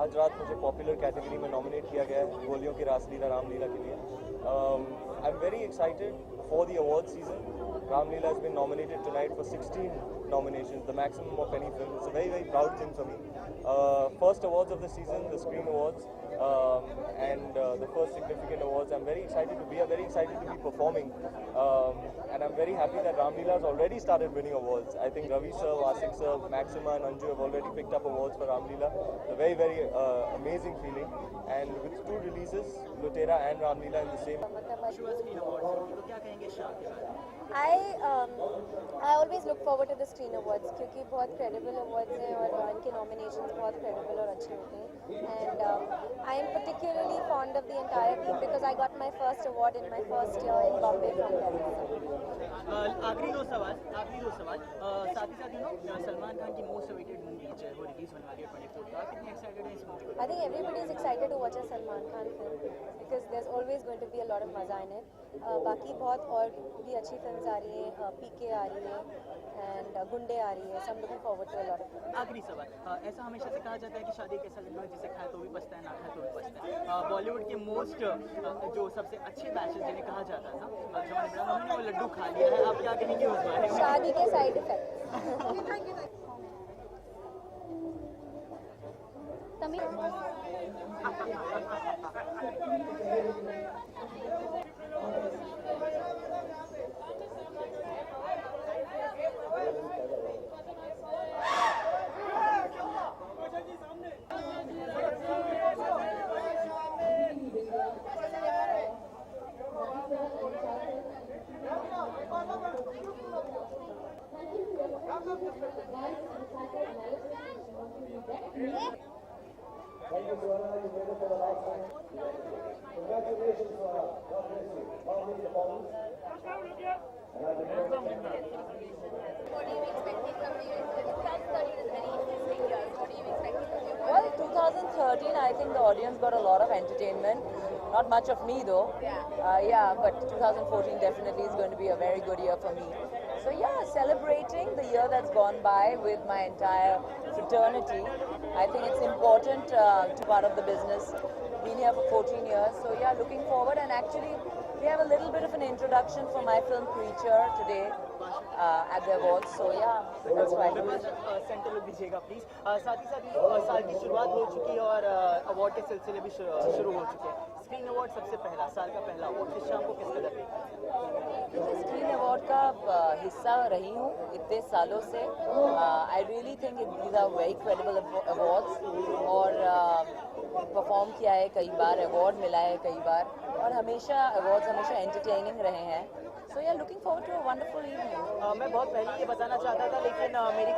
आज रात मुझे पॉपुलर कैटेगरी में नॉमिनेट किया गया है गोलियों की रासलीला रामलीला के लिए. I am very excited for the award season. Ramleela has been nominated tonight for 16 nominations, the maximum of any film. It's a very, very proud thing for me. First awards of the season, the Screen Awards, and the first significant awards. I'm very excited to be here, very excited to be performing. And I'm very happy that Ramleela has already started winning awards. I think Ravi sir, Asik sir, Maxima and Anju have already picked up awards for Ramleela. A very, very amazing feeling. And with two releases, Lutera and Ramleela in the same. I always look forward to the Screen Awards क्योंकि बहुत credible awards हैं और इनके nominations बहुत credible और अच्छे होते हैं. And I am particularly fond of the entire team because I got my first award in my first year in Bombay from them. आखिरी दो सवाल साथ ही साथ सलमान खान की मोस्ट अवेटेड मूवी जो है वो रिलीज होने वाली है 24 का. कितने एक्साइटेड हैं इस मूवी को? I think everybody is excited to watch a Salman Khan film because there's always going to be a lot of मजा in it. बाकी बहुत और भी अच्छी फिल्म्स आ रही हैं, पीके आ रही है एंड गुंडे आ रही है. So I'm looking forward to a lot of them. आखिरी सवाल, ऐसा हमेशा से कहा जाता है कि शादी कैसा लगना है जिसे खाए तो भी पछता है, ना खाए तो भी पछता है. बॉलीवुड के मोस्ट जो सबसे अच्छे बैचेस जिन्हें कहा जाता था जॉन अब्राहम, उन्होंने वो लड्डू खा लिया है. आप क्या कहेंगे उस बारे में? शादी के side effect. Thank you, Suvarna. You made it for the last time. Congratulations, Suvarna. God bless you. Lovely performance. What do you expect from the year? 2013 is very interesting year. What do you expect from the year? Well, 2013, I think the audience got a lot of entertainment. Not much of me though. Yeah, but 2014 definitely is going to be a very good year for me. So yeah, celebrating the year that's gone by with my entire fraternity. I think it's important to be part of the business. Been here for 14 years. So yeah, looking forward, and actually we have a little bit of an introduction for my film Creature today at the awards. So yeah, that's why. Centre look दीजिएगा please. साथ ही साथ साल की शुरुआत हो चुकी है और अवार्ड के सिलसिले भी शुरू हो चुके हैं. स्क्रीन अवार्ड सबसे पहला, साल का पहला अवार्ड. इस शाम को किस कदर देखिए? स्क्रीन अवार्ड का हिस्सा रही हूँ इतने सालों से. I really think these are very credible awards. और परफॉर्म किया है कई बार, अवार्ड मिला है कई बार, और हमेशा अवार्ड्स हमेशा एंटरटेनिंग रहे हैं. So yeah looking forward to a wonderful evening. मैं बहुत पहले ये बताना चाहता था लेकिन मेरी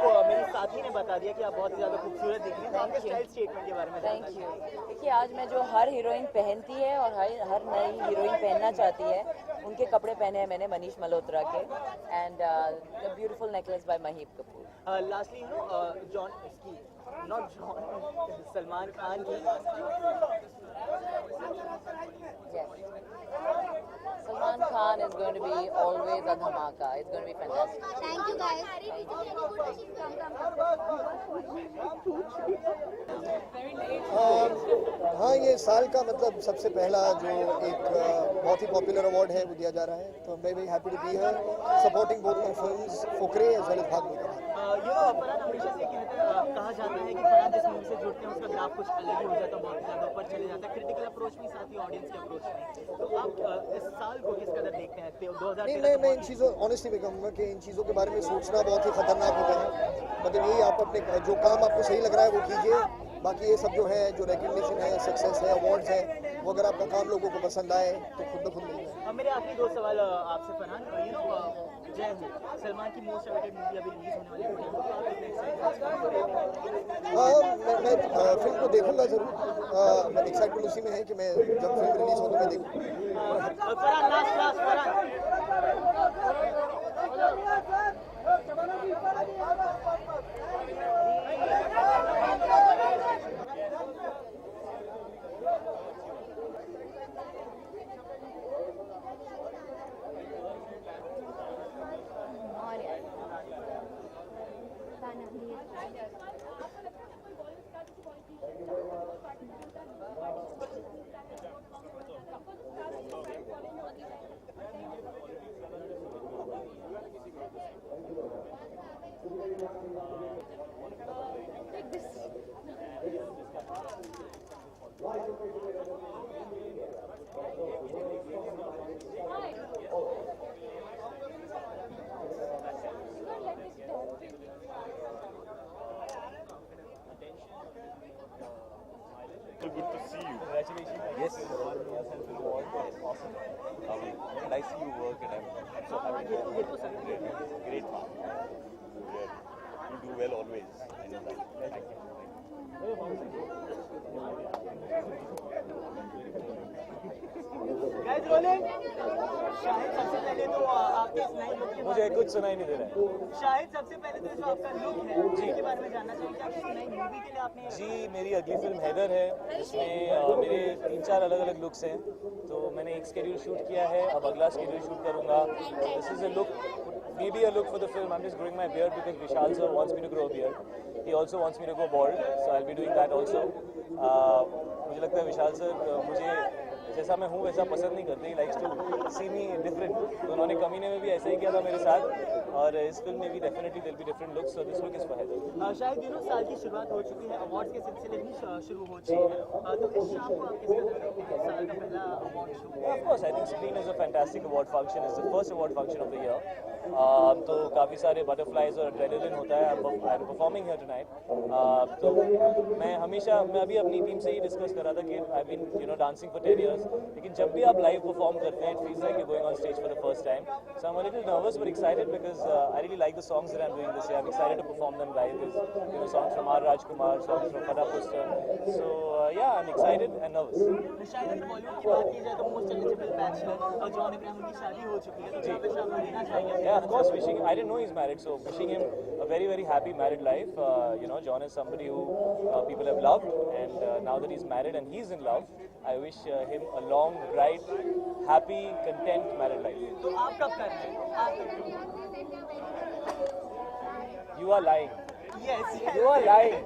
साथी ने बता दिया कि आप बहुत ज़्यादा खूबसूरत दिख रही हैं. तो आपके स्टाइल स्टेटमेंट के बारे में थैंक यू. देखिए, आज मैं जो हर हीरोइन पहनती है और हर नई हीरोइन पहनना चाहती है, उनके कपड़े पहने हैं मैंने मनीष मल्होत्रा के. And the beautiful necklace by Maheep Kapoor. Lastly John इसकी नॉट जॉन सलमान खान की. Salman Khan is going to be always a dhamaka. It's going to be fantastic. Thank you guys. हाँ, ये साल का मतलब सबसे पहला जो एक बहुत ही पॉपुलर अवार्ड है वो दिया जा रहा है. तो मैं very happy to be here supporting both my films Fukrey as well as Bhaag Milkha. Farhan हमेशा से कहा जाता है कि फरहान जिस मूवी से जुड़ते हैं उसका ग्राफ कुछ अलग ही हो जाता है, बहुत ज़्यादा ऊपर चले जाता है. क्रिटिकल अप्रोच भी, साथ ही ऑडियंस के अप्रोच भी. तो आप इस साल को किस कदर देखते हैं? 2013 मैं इन चीज़ों ऑनेस्टली मैं कहूँगा कि इन चीज़ों के बारे में सोचना बहुत ही खतरनाक होता है. मतलब यही आप अपने जो काम आपको सही लग रहा है वो कीजिए. बाकी ये सब जो है, जो रिकग्निशन है, सक्सेस है, अवार्ड्स है, वो अगर आपका काम लोगों को पसंद आए तो खुद ब खुद मिल जाए. मेरे आखिरी दो सवाल आपसे फरहान. जय हो, सलमान की मोस्ट अवेटेड मूवी अभी रिलीज होने वाली है. मैं फिल्म को देखूंगा जरूर. मैं एक्साइटमेंट उसी में है कि मैं जब फिल्म रिलीज हो तो मैं देखूँ. फरहान लास्ट फरहान गाना Take this. Hi. So good to see you. Congratulations. Yes. Award. Awesome. And I see you work and I'm so happy. Great part. You do well always. I know that. Thank you. Guys rolling Shahid सबसे पहले तो आपके इस नए look के मुझे कुछ सुनाई नहीं दे रहा है। शाहिद सबसे पहले तो जो आपका लुक है उसके बारे में जानना चाहिए कि आपकी नई मूवी के लिए आपने जी मेरी अगली फिल्म हैदर है, इसमें मेरे 3-4 अलग अलग लुक्स हैं, तो मैंने एक स्केड्यूल शूट किया है, अब अगला स्केड्यूल शूट करूंगा। This is a look, maybe a look for the film. I'm just growing my beard because Vishal sir wants me to grow a beard. He also wants me to go bald, so I'll be doing that also. मुझे लगता है विशाल sir मुझे जैसा मैं हूँ वैसा पसंद नहीं करते, likes to see me different, तो उन्होंने कमीने में भी ऐसा ही किया था मेरे साथ, और इस फिल्म में भी definitely there be different looks, so this look is for Haider. शायद दिनों साल की शुरुआत हो चुकी है, अवार्ड्स के सिलसिले भी शुरू हो चुके हैं, तो इस शाम को आप किस तरह देखते हैं? साल का पहला award show. Of course, I think Screen is a fantastic award function. It's the first award function of the year. तो काफ़ी सारे बटरफ्लाइज और एड्रेनलिन होता है। I am performing here tonight. तो मैं अभी अपनी टीम से ही डिस्कस कर रहा था कि I been dancing for 10 years, लेकिन जब भी आप लाइव परफॉर्म करते हैं, it feels like you going on stage for the first time. So I am a little nervous but excited because I really like the songs that I am doing this year. I am excited to perform them live. Songs from R Rajkumar, songs from Phata Poster, so yeah I am excited and nervous. शायद Bollywood की बात की जाए तो most eligible bachelor और John Ibrahim की शादी हो चुकी है, तो क्या कुछ आप देना चाहेंगे? Yeah, of course, wishing. I didn't know he's married, so wishing him a very, very happy married life. John is somebody who people have loved, and now that he's married and he's in love, I wish him a long, bright, happy, content married life. तो आप कब कर रहे हैं? आप कब कर रहे हैं? You are lying. Yes, yes. You are lying.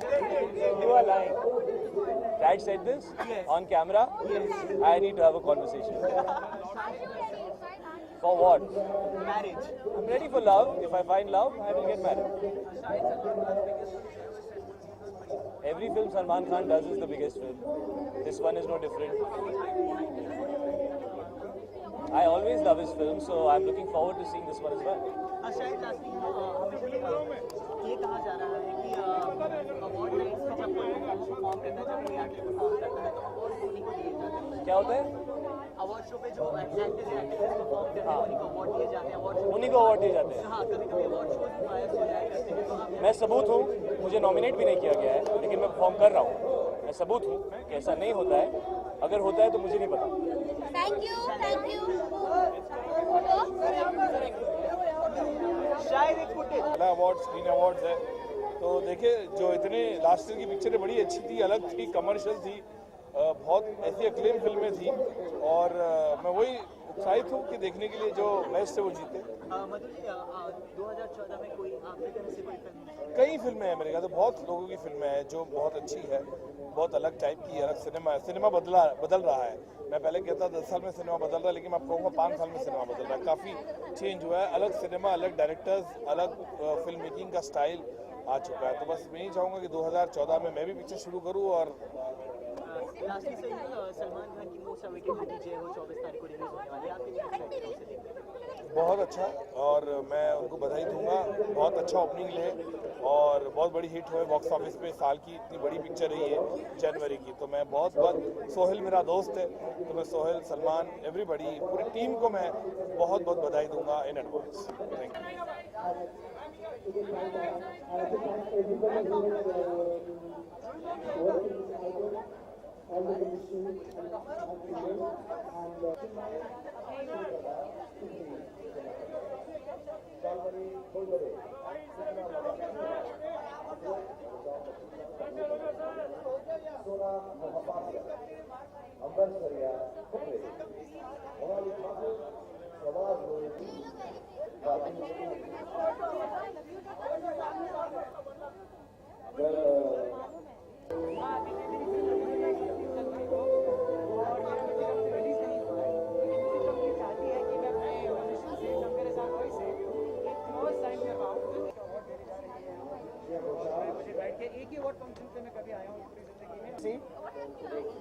You are lying. Dad said this Yes. on camera. Yes. I need to have a conversation. For what? Marriage. I'm ready for love. If I find love, I will get married. Every film Salman Khan does is the biggest film. This one is no different. I always love his films, so I'm looking forward to seeing this one as well. शायद lastly हमें ये कहा जा रहा है कि award nights में जब कोई परफॉर्म करता है, जब कोई आके परफॉर्म करता है, तो अवार्ड उन्हीं को दिए जाते हैं। क्या होता है? अवार्ड शो पे जो एक्टर्स परफॉर्म करते हैं उन्हीं को अवार्ड दिए जाते हैं। अवार्ड उन्हीं को अवार्ड दिए जाते हैं। हाँ, कभी कभी अवार्ड शो में बायस हो जाया करते हैं, तो आप मैं सबूत हूँ, मुझे नॉमिनेट भी नहीं किया गया है, लेकिन मैं परफॉर्म कर रहा हूँ। मैं सबूत हूँ कि ऐसा नहीं होता है। अगर होता है तो मुझे नहीं पता। Thank you. शायद एक फुटेज पहला अवार्ड स्क्रीन अवार्ड्स है, तो देखिए जो इतने लास्ट ईयर की पिक्चरें बड़ी अच्छी थी, अलग थी, कमर्शियल थी, बहुत ऐसी अक्लेम फिल्में थी, और मैं वही उत्साहित हूँ कि देखने के लिए जो बेस्ट है वो जीते। मधुर जी 2014 में कोई आपकी तरफ से कोई फिल्म? कई फिल्में हैं मेरे ख्याल से, बहुत लोगों की फिल्में हैं जो बहुत अच्छी है, बहुत अलग टाइप की अलग सिनेमा बदल रहा है। मैं पहले कहता 10 साल में सिनेमा बदल रहा है, लेकिन मैं कहूँगा 5 साल में सिनेमा बदल रहा है। काफ़ी चेंज हुआ है, अलग सिनेमा, अलग डायरेक्टर्स, अलग फिल्म मेकिंग का स्टाइल आ चुका है। तो बस मैं यही चाहूँगा कि 2014 में मैं भी पिक्चर शुरू करूँ। और लास्टली से सलमान खान की मोस्ट अवेटेड मूवी जो है वो 24 तारीख को रिलीज होने वाली है, आपके लिए एक्साइटेड उसे देखने में? बहुत अच्छा, और मैं उनको बधाई दूंगा। बहुत अच्छा ओपनिंग ले और बहुत बड़ी हिट हुए बॉक्स ऑफिस पे। साल की इतनी बड़ी पिक्चर रही है जनवरी की, तो मैं बहुत सोहेल मेरा दोस्त है, तो मैं सोहेल, सलमान, एवरीबडी, पूरी टीम को मैं बहुत बधाई दूंगा in advance. Thank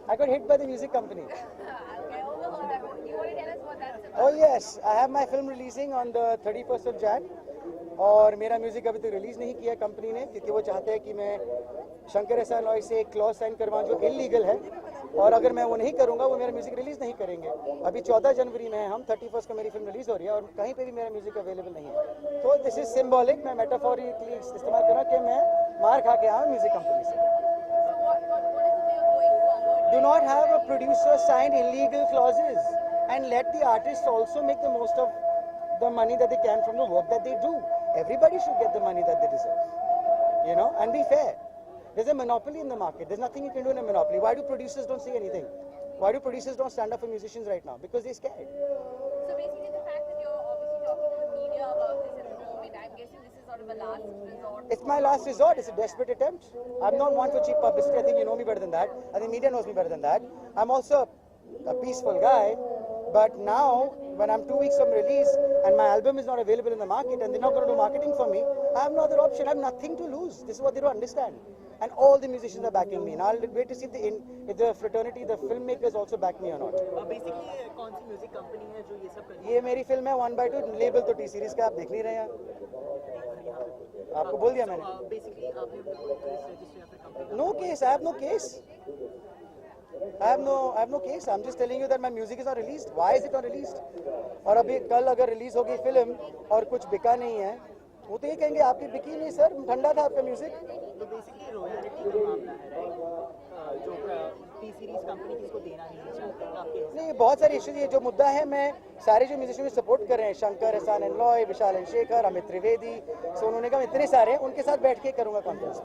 I got hit by the music company. Okay, overall, you want to tell us what that's about? Oh yes, I have my film releasing on the 31st of Jan. और मेरा music अभी तक release नहीं किया company ने, क्योंकि वो चाहते हैं कि मैं शंकर एहसान लॉय से एक क्लॉज साइन करवाऊं जो इलीगल है, और अगर मैं वो नहीं करूंगा वो मेरा म्यूजिक रिलीज नहीं करेंगे। अभी 14 जनवरी में है हम, 31st को मेरी फिल्म रिलीज हो रही है और कहीं पे भी मेरा म्यूजिक अवेलेबल नहीं है। तो दिस इज सिंबॉलिक, मैं मेटाफोरिकली इस्तेमाल कर रहा कि मैं मार खा के आया म्यूजिक कंपनी से। Do not have a producer sign illegal clauses and let the artists also make the most of the money that they can from the work that they do. Everybody should get the money that they deserve, you know, and be fair. There's a monopoly in the market. There's nothing you can do in a monopoly. Why do producers don't say anything? Why do producers don't stand up for musicians right now? Because they're scared. So basically, the fact that you're obviously talking to the media about this at the moment, I'm guessing this is sort of a last resort. It's my last resort. It's a desperate attempt. I'm not one for cheap publicity. I think you know me better than that. I think media knows me better than that. I'm also a peaceful guy. But now, when I'm 2 weeks from release and my album is not available in the market and they're not going to do marketing for me, I have no other option. I have nothing to lose. This is what they don't understand. And all the musicians are backing me. Now I'll wait to see if the fraternity, the filmmakers also back me or not. Basically कौन सी music company है जो ये सब कर रही ये मेरी film है 1/2, लेबल तो टी सीरीज का आप देख नहीं रहे हैं। आपको बोल दिया मैंने। है? बेसिकली आपने पुलिस रजिस्टर या फिर company No case. I have no case. I have no case. I'm just telling you that my music is not released. Why is it not released? और अभी कल अगर रिलीज होगी फिल्म और कुछ बिका नहीं है, वो तो ये कहेंगे आपकी बिकी नहीं सर, ठंडा था आपका म्यूजिक। तो बेसिकली रॉयल्टी का मामला है, जो टी सीरीज कंपनी किसको देना नहीं चाहती आपके नहीं, बहुत सारे इश्यूज, ये जो मुद्दा है, मैं सारे जो म्यूजिशियन को सपोर्ट कर रहे हैं, शंकर एहसान लॉय, विशाल शेखर, अमित त्रिवेदी, सोनू निगम, इतने सारे, उनके साथ बैठ के करूंगा कॉन्फ्रेंस।